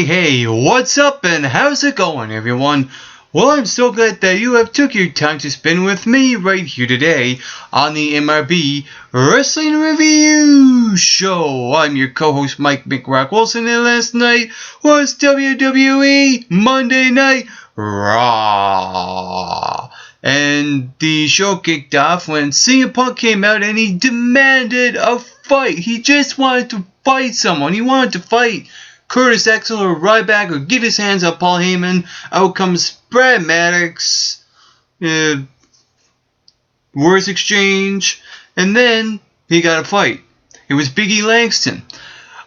Hey, what's up and how's it going, everyone? Well, I'm so glad that you have took your time to spend with me right here today on the MRB Wrestling Review Show. I'm your co-host Mike McRock Wilson, and last night was WWE Monday Night Raw. And the show kicked off when CM Punk came out and he demanded a fight. He just wanted to fight someone. He wanted to fight Curtis Axel or Ryback or get his hands on Paul Heyman. Out comes Brad Maddox. Words exchange. And then he got a fight. It was Big E Langston.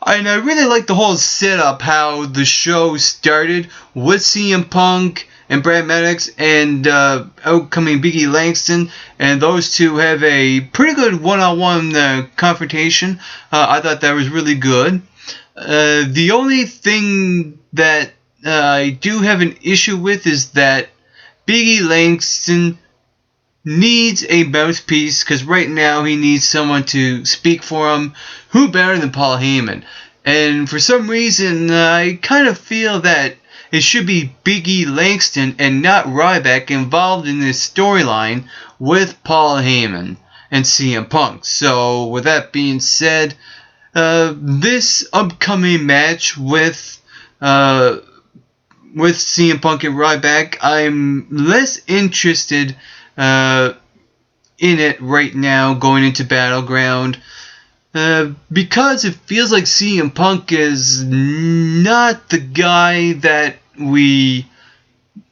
And I really like the whole setup, how the show started with CM Punk and Brad Maddox and outcoming Big E Langston, and those two have a pretty good one-on-one confrontation. I thought that was really good. The only thing that I do have an issue with is that Big E Langston needs a mouthpiece, because right now he needs someone to speak for him. Who better than Paul Heyman? And for some reason, I kind of feel that it should be Big E Langston and not Ryback involved in this storyline with Paul Heyman and CM Punk. So with that being said, this upcoming match with CM Punk and Ryback, I'm less interested in it right now going into Battleground, because it feels like CM Punk is not the guy that we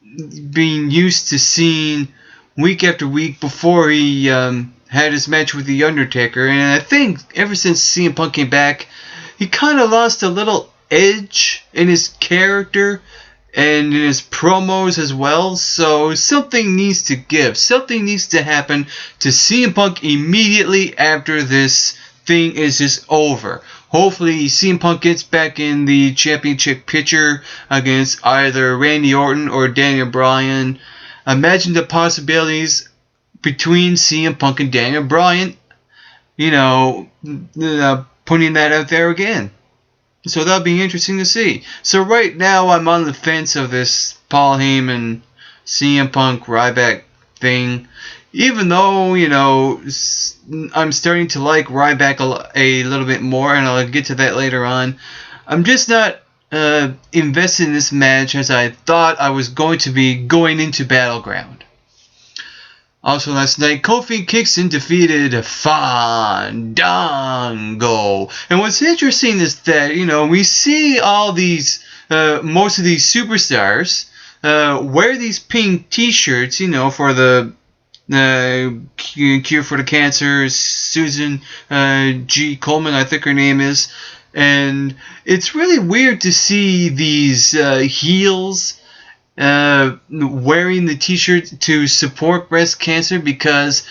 been used to seeing week after week before he had his match with The Undertaker. And I think ever since CM Punk came back, he kind of lost a little edge in his character and in his promos as well. So something needs to give. Something needs to happen to CM Punk immediately after this thing is just over. Hopefully CM Punk gets back in the championship picture against either Randy Orton or Daniel Bryan. Imagine the possibilities between CM Punk and Daniel Bryan, putting that out there again. So that'll be interesting to see. So right now I'm on the fence of this Paul Heyman, CM Punk, Ryback thing. Even though, I'm starting to like Ryback a little bit more, and I'll get to that later on, I'm just not invested in this match as I thought I was going to be going into Battleground. Also last night, Kofi Kingston defeated Fandango. And what's interesting is that, we see all these, most of these superstars wear these pink t-shirts, for the Cure for the Cancer, Susan G. Coleman, I think her name is. And it's really weird to see these heels wearing the t-shirt to support breast cancer, because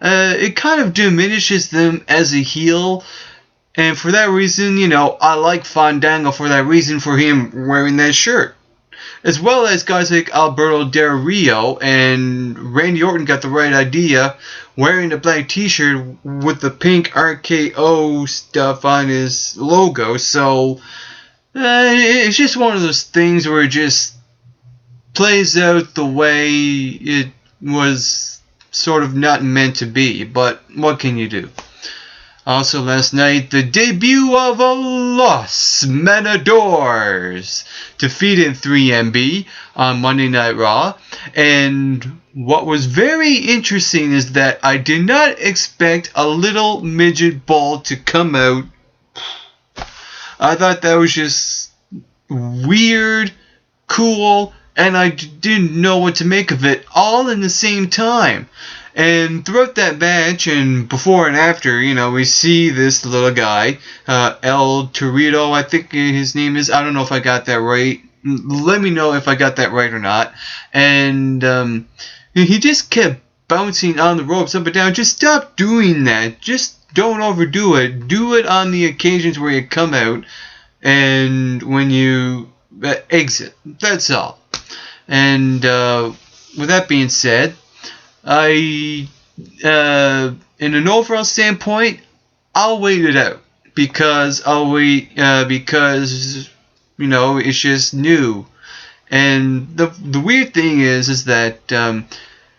it kind of diminishes them as a heel. And for that reason, I like Fandango for that reason, for him wearing that shirt. As well as guys like Alberto Del Rio and Randy Orton got the right idea, wearing the black t-shirt with the pink RKO stuff on his logo. So it's just one of those things where it just plays out the way it was sort of not meant to be, but what can you do? Also last night, the debut of a Los Matadors defeated 3MB on Monday Night Raw. And what was very interesting is that I did not expect a little midget bull to come out. I thought that was just weird, cool, and I didn't know what to make of it all in the same time. And throughout that match and before and after, we see this little guy, El Torito, I think his name is. I don't know if I got that right. Let me know if I got that right or not. And he just kept bouncing on the ropes up and down. Just stop doing that. Just don't overdo it. Do it on the occasions where you come out. and when you exit. That's all. And with that being said, I, in an overall standpoint, I'll wait it out because because it's just new. And the weird thing is that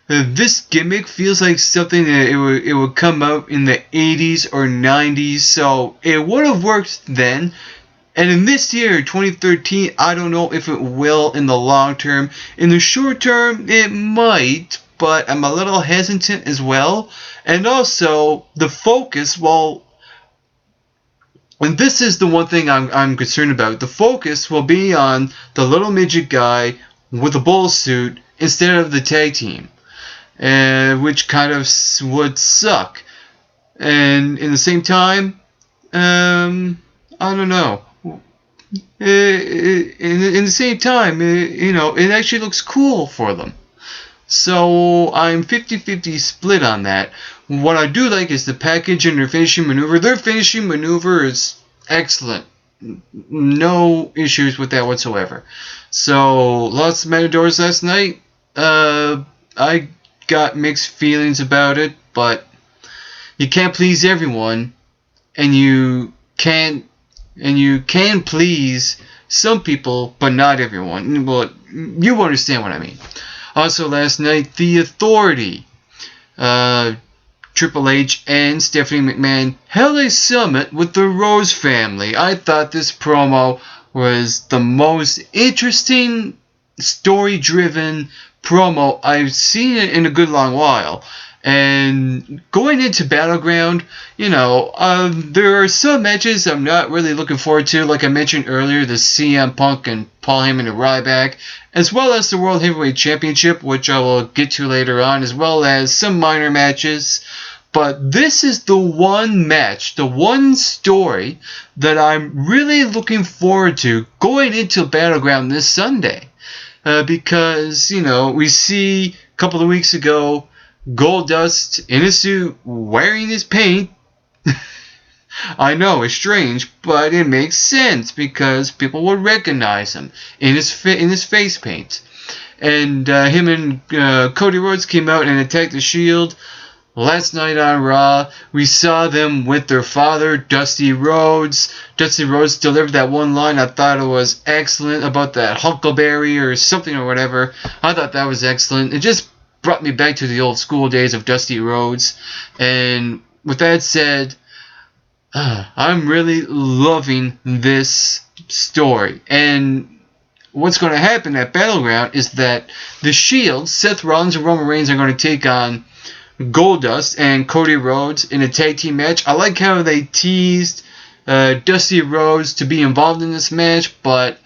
this gimmick feels like something that it would come out in the 80s or 90s, so it would have worked then. And in this year, 2013, I don't know if it will in the long term. In the short term, it might, but I'm a little hesitant as well. And also, the focus, and this is the one thing I'm concerned about. The focus will be on the little midget guy with the bull suit instead of the tag team, which kind of would suck. And in the same time, I don't know. In the same time, it actually looks cool for them. So I'm 50-50 split on that. What I do like is the package and their finishing maneuver. Their finishing maneuver is excellent. No issues with that whatsoever. So lots of Matadors last night. I got mixed feelings about it, but you can't please everyone, and you can please some people, but not everyone. Well, you understand what I mean. Also last night, The Authority, Triple H and Stephanie McMahon held a summit with the Rose family. I thought this promo was the most interesting, story-driven promo I've seen in a good long while. And going into Battleground, there are some matches I'm not really looking forward to. Like I mentioned earlier, the CM Punk and Paul Heyman and Ryback, as well as the World Heavyweight Championship, which I will get to later on, as well as some minor matches. But this is the one match, the one story that I'm really looking forward to going into Battleground this Sunday. Because, we see a couple of weeks ago, Goldust in a suit wearing his paint. I know, it's strange, but it makes sense because people will recognize him in his face paint. And him and Cody Rhodes came out and attacked the Shield. Last night on Raw, we saw them with their father, Dusty Rhodes. Dusty Rhodes delivered that one line. I thought it was excellent about that Huckleberry or something or whatever. I thought that was excellent. It just brought me back to the old school days of Dusty Rhodes. And with that said, I'm really loving this story. And what's going to happen at Battleground is that the Shield, Seth Rollins and Roman Reigns, are going to take on Goldust and Cody Rhodes in a tag team match. I like how they teased Dusty Rhodes to be involved in this match, but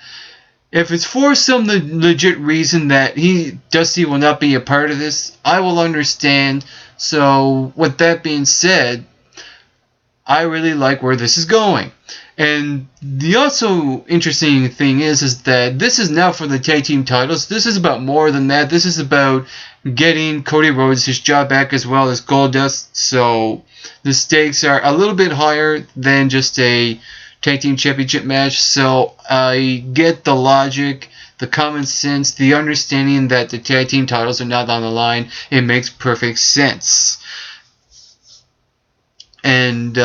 if it's for some legit reason that Dusty will not be a part of this, I will understand. So with that being said, I really like where this is going. And the also interesting thing is that this is now for the tag team titles. This is about more than that. This is about getting Cody Rhodes his job back as well as Goldust. So the stakes are a little bit higher than just a tag team championship match. So I get the logic, the common sense, the understanding that the tag team titles are not on the line. It makes perfect sense. And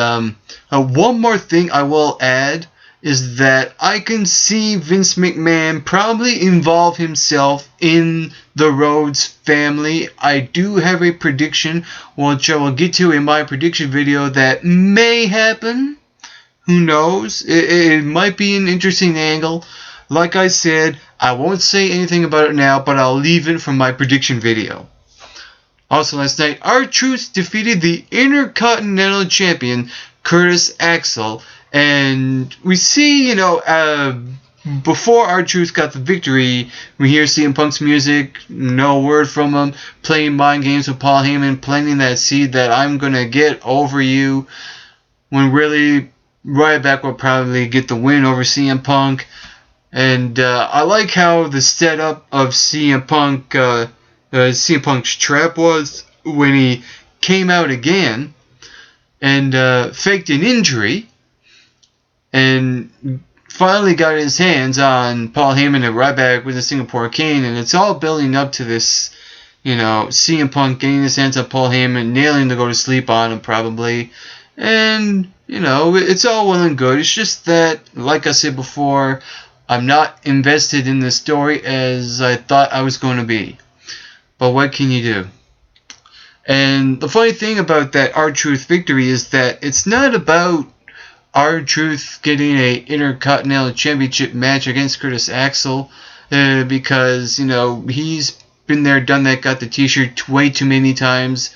one more thing I will add is that I can see Vince McMahon probably involve himself in the Rhodes family. I do have a prediction, which I will get to in my prediction video, that may happen. Who knows? It might be an interesting angle. Like I said, I won't say anything about it now, but I'll leave it for my prediction video. Also last night, R-Truth defeated the Intercontinental Champion, Curtis Axel. And we see, before R-Truth got the victory, we hear CM Punk's music, no word from him, playing mind games with Paul Heyman, planting that seed that I'm going to get over you, when really Ryback will probably get the win over CM Punk. And I like how the setup of CM Punk's trap was when he came out again and faked an injury and finally got his hands on Paul Heyman and Ryback with the Singapore Cane, and it's all building up to this, CM Punk getting his hands on Paul Heyman, nailing to go to sleep on him probably, and, it's all well and good. It's just that, like I said before, I'm not invested in the story as I thought I was going to be. But what can you do? And the funny thing about that R-Truth victory is that it's not about R-Truth getting a Intercontinental Championship match against Curtis Axel, because, he's been there, done that, got the t-shirt way too many times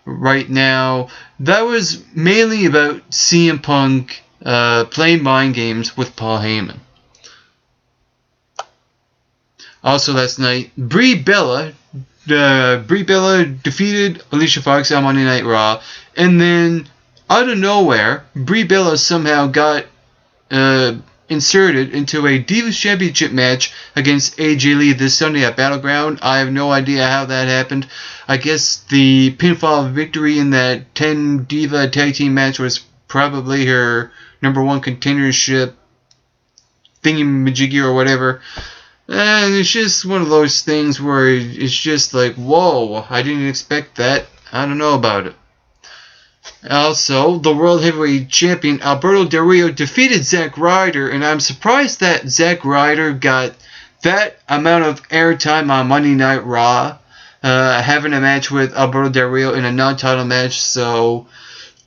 right now. That was mainly about CM Punk playing mind games with Paul Heyman. Also last night, Brie Bella defeated Alicia Fox on Monday Night Raw, and then out of nowhere, Brie Bella somehow got inserted into a Divas Championship match against AJ Lee this Sunday at Battleground. I have no idea how that happened. I guess the pinfall victory in that 10 Diva tag team match was probably her number one contendership thingy-majiggy or whatever. And it's just one of those things where it's just like, whoa, I didn't expect that. I don't know about it. Also, the World Heavyweight Champion Alberto Del Rio defeated Zack Ryder, and I'm surprised that Zack Ryder got that amount of airtime on Monday Night Raw, having a match with Alberto Del Rio in a non-title match. So,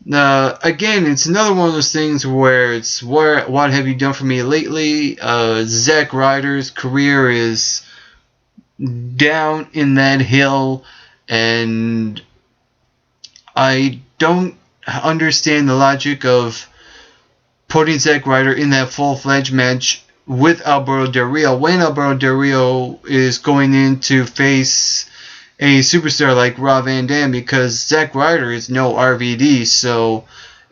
again, it's another one of those things where it's, what have you done for me lately? Zack Ryder's career is down in that hill, and I don't understand the logic of putting Zack Ryder in that full-fledged match with Alberto Del Rio when Alberto Del Rio is going in to face a superstar like Rob Van Dam, because Zack Ryder is no RVD. So,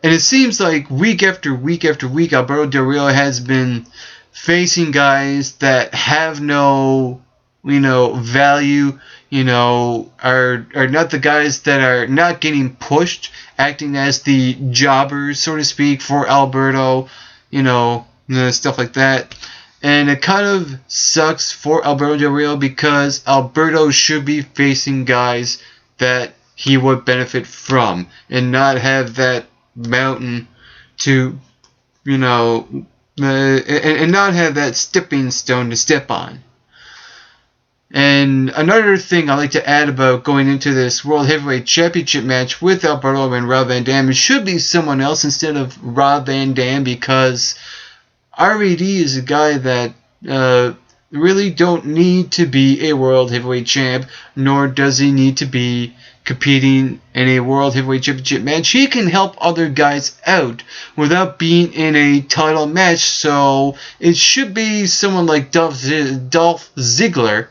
and it seems like week after week after week, Alberto Del Rio has been facing guys that have no, value, are not the guys that are not getting pushed, acting as the jobbers, so to speak, for Alberto, stuff like that. And it kind of sucks for Alberto Del Rio, because Alberto should be facing guys that he would benefit from and not have that mountain to, and not have that stepping stone to step on. And another thing I like to add about going into this World Heavyweight Championship match with Alberto and Rob Van Dam, it should be someone else instead of Rob Van Dam, because RVD is a guy that really don't need to be a World Heavyweight Champ, nor does he need to be competing in a World Heavyweight Championship match. He can help other guys out without being in a title match, so it should be someone like Dolph Ziggler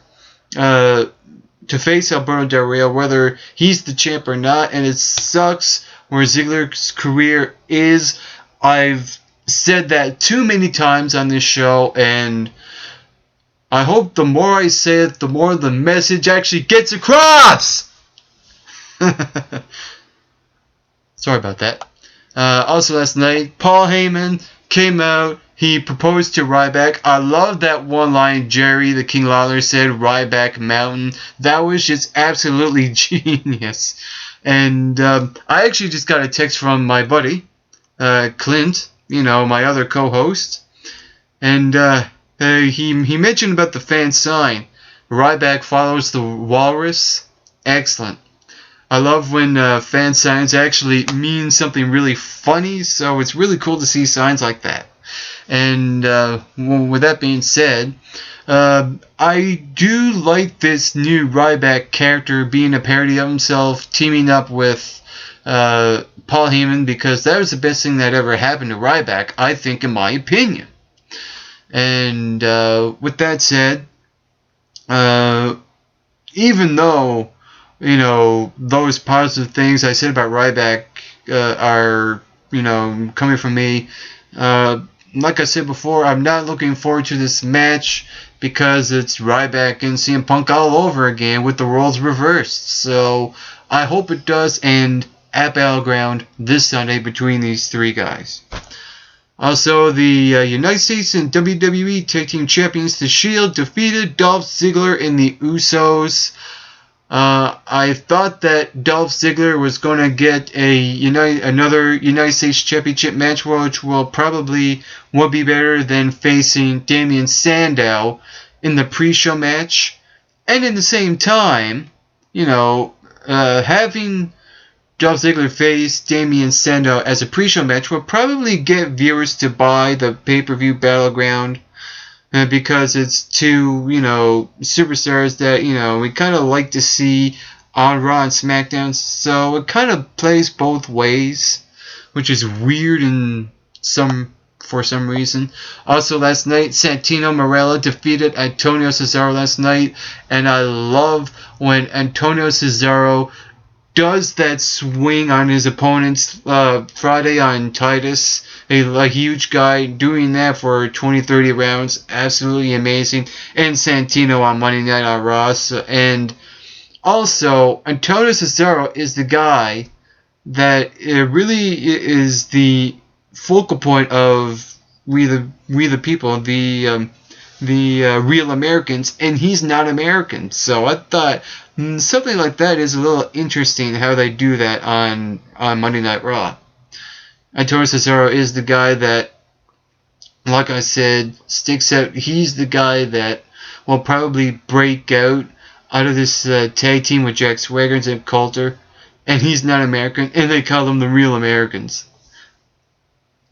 to face Alberto Del Rio, whether he's the champ or not. And it sucks where Ziggler's career is. I've said that too many times on this show, and I hope the more I say it, the more the message actually gets across. Sorry about that. Also last night, Paul Heyman came out. He proposed to Ryback. I love that one line Jerry the King Lawler said, Ryback Mountain. That was just absolutely genius. And I actually just got a text from my buddy, Clint, my other co-host. And he mentioned about the fan sign. Ryback follows the walrus. Excellent. I love when fan signs actually mean something really funny, so it's really cool to see signs like that. And with that being said, I do like this new Ryback character being a parody of himself, teaming up with Paul Heyman, because that was the best thing that ever happened to Ryback, I think, in my opinion. And with that said, even though those positive things I said about Ryback are coming from me, like I said before, I'm not looking forward to this match because it's Ryback and CM Punk all over again with the roles reversed. So I hope it does end at Battleground this Sunday between these three guys. Also, the United States and WWE Tag Team Champions, The Shield, defeated Dolph Ziggler and the Usos. I thought that Dolph Ziggler was going to get another United States Championship match, which will be better than facing Damien Sandow in the pre-show match. And in the same time, having Dolph Ziggler face Damien Sandow as a pre-show match will probably get viewers to buy the pay-per-view Battleground. Because it's two, superstars that, we kind of like to see on Raw and SmackDown. So it kind of plays both ways, which is weird for some reason. Also last night, Santino Marella defeated Antonio Cesaro last night. And I love when Antonio Cesaro does that swing on his opponents Friday on Titus. A huge guy doing that for 20-30 rounds. Absolutely amazing. And Santino on Monday Night on Raw. And also, Antonio Cesaro is the guy that really is the focal point of we the people, the real Americans, and he's not American. So I thought something like that is a little interesting how they do that on Monday Night Raw. Antonio Cesaro is the guy that, like I said, sticks out. He's the guy that will probably break out of this tag team with Jack Swagger and Zeb Coulter, and he's not American, and they call them the real Americans.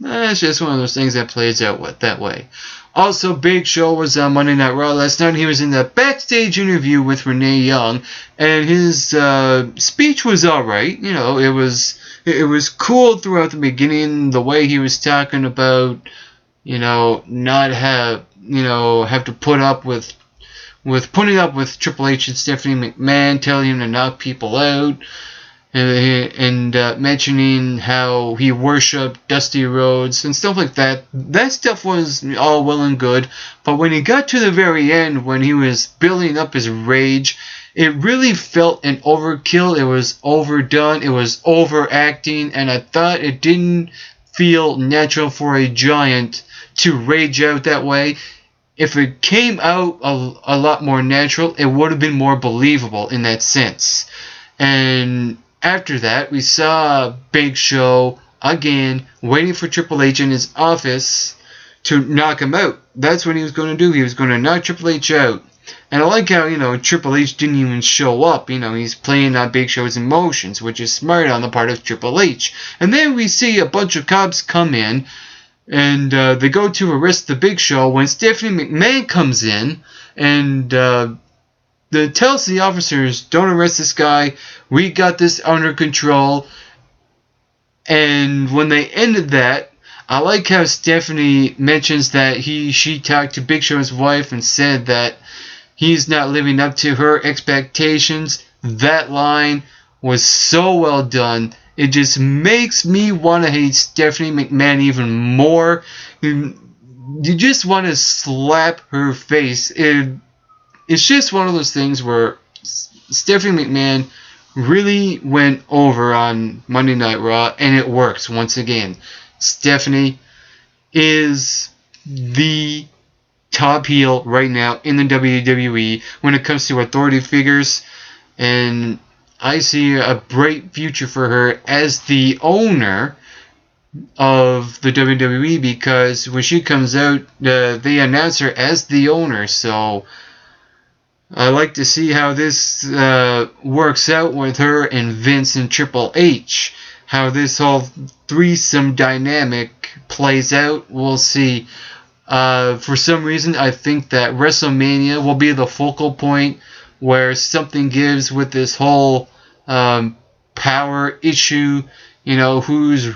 That's just one of those things that plays out that way. Also, Big Show was on Monday Night Raw last night. He was in the backstage interview with Renee Young, and his speech was alright. It was cool throughout the beginning, the way he was talking about, not have to put up with putting up with Triple H and Stephanie McMahon telling him to knock people out. And mentioning how he worshipped Dusty Rhodes and stuff like that. That stuff was all well and good, but when he got to the very end, when he was building up his rage, it really felt an overkill. It was overdone. It was overacting, and I thought it didn't feel natural for a giant to rage out that way. If it came out a lot more natural, it would have been more believable in that sense. And after that, we saw Big Show again waiting for Triple H in his office to knock him out. That's what he was going to do. He was going to knock Triple H out. And I like how, Triple H didn't even show up. He's playing on Big Show's emotions, which is smart on the part of Triple H. And then we see a bunch of cops come in, and they go to arrest the Big Show when Stephanie McMahon comes in, and tells the officers, don't arrest this guy, we got this under control. And when they ended that, I like how Stephanie mentions that she talked to Big Show's wife and said that he's not living up to her expectations. That line was so well done. It just makes me want to hate Stephanie McMahon even more. You just want to slap her face. It's just one of those things where Stephanie McMahon really went over on Monday Night Raw, and it works once again. Stephanie is the top heel right now in the WWE when it comes to authority figures, and I see a bright future for her as the owner of the WWE, because when she comes out, they announce her as the owner. So I like to see how this works out with her and Vince and Triple H. How this whole threesome dynamic plays out, we'll see. For some reason, I think that WrestleMania will be the focal point where something gives with this whole power issue. Who's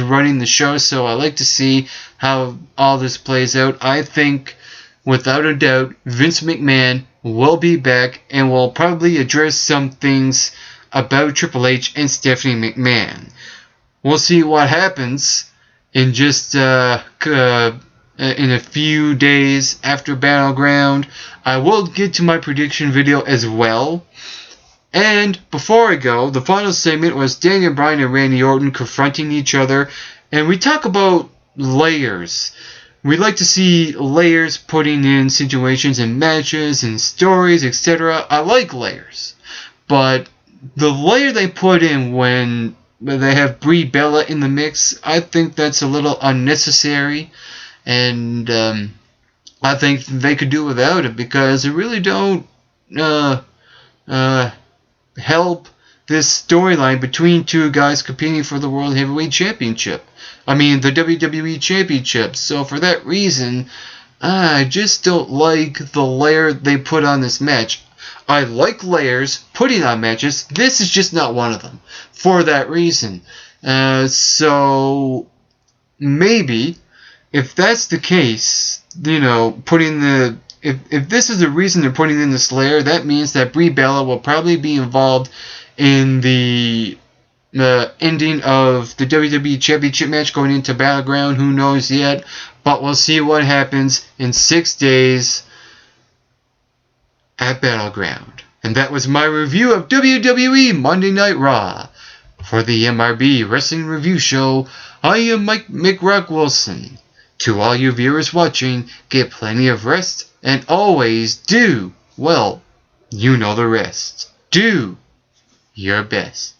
running the show. So I like to see how all this plays out. I think, without a doubt, Vince McMahon will be back and will probably address some things about Triple H and Stephanie McMahon. We'll see what happens in just in a few days after Battleground. I will get to my prediction video as well. And before I go, the final segment was Daniel Bryan and Randy Orton confronting each other. And we talk about layers. We like to see layers putting in situations and matches and stories, etc. I like layers. But the layer they put in when they have Brie Bella in the mix, I think that's a little unnecessary. And I think they could do without it because it really don't help this storyline between two guys competing for the World Heavyweight Championship. I mean, the WWE Championship. So for that reason, I just don't like the layer they put on this match. I like layers putting on matches. This is just not one of them. For that reason. So maybe if that's the case, putting the if this is the reason they're putting in this layer, that means that Brie Bella will probably be involved in the ending of the WWE Championship match going into Battleground. Who knows yet? But we'll see what happens in 6 days at Battleground. And that was my review of WWE Monday Night Raw. For the MRB Wrestling Review Show, I am Mick Rock Wilson. To all you viewers watching, get plenty of rest and always do, well, you know the rest. Do your best.